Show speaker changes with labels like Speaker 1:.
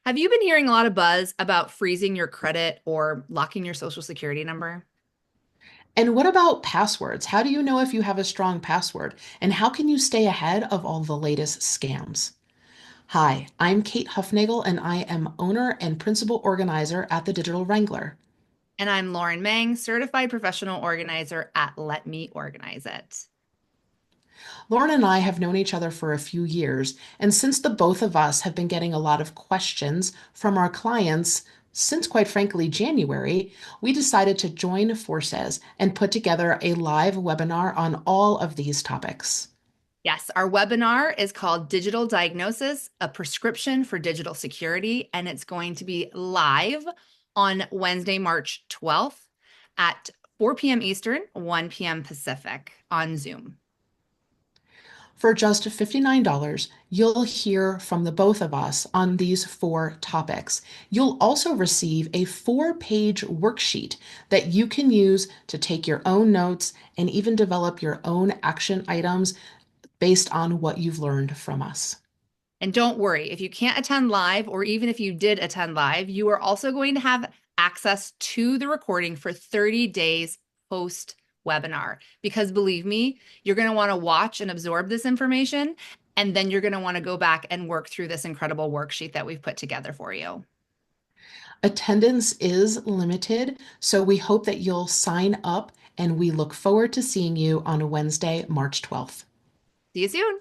Speaker 1: Have you been hearing a lot of buzz about freezing your credit or locking your social security number?
Speaker 2: And what about passwords? How do you know if you have a strong password? And how can you stay ahead of all the latest scams? Hi, I'm Kate Hufnagel, and I am owner and principal organizer at the Digital Wrangler.
Speaker 1: And I'm Lauren Mang, certified professional organizer at Let Me Organize It.
Speaker 2: Lauren and I have known each other for a few years, and since the both of us have been getting a lot of questions from our clients since, quite frankly, January, we decided to join forces and put together a live webinar on all of these topics.
Speaker 1: Yes, our webinar is called Digital Diagnosis, a prescription for digital security, and it's going to be live on Wednesday, March 12th at 4 p.m. Eastern, 1 p.m. Pacific on Zoom.
Speaker 2: For just $59, you'll hear from the both of us on these four topics. You'll also receive a four-page worksheet that you can use to take your own notes and even develop your own action items based on what you've learned from us.
Speaker 1: And don't worry, if you can't attend live, or even if you did attend live, you are also going to have access to the recording for 30 days post webinar. Because believe me, you're going to want to watch and absorb this information. And then you're going to want to go back and work through this incredible worksheet that we've put together for you.
Speaker 2: Attendance is limited, so we hope that you'll sign up and we look forward to seeing you on Wednesday, March 12th.
Speaker 1: See you soon.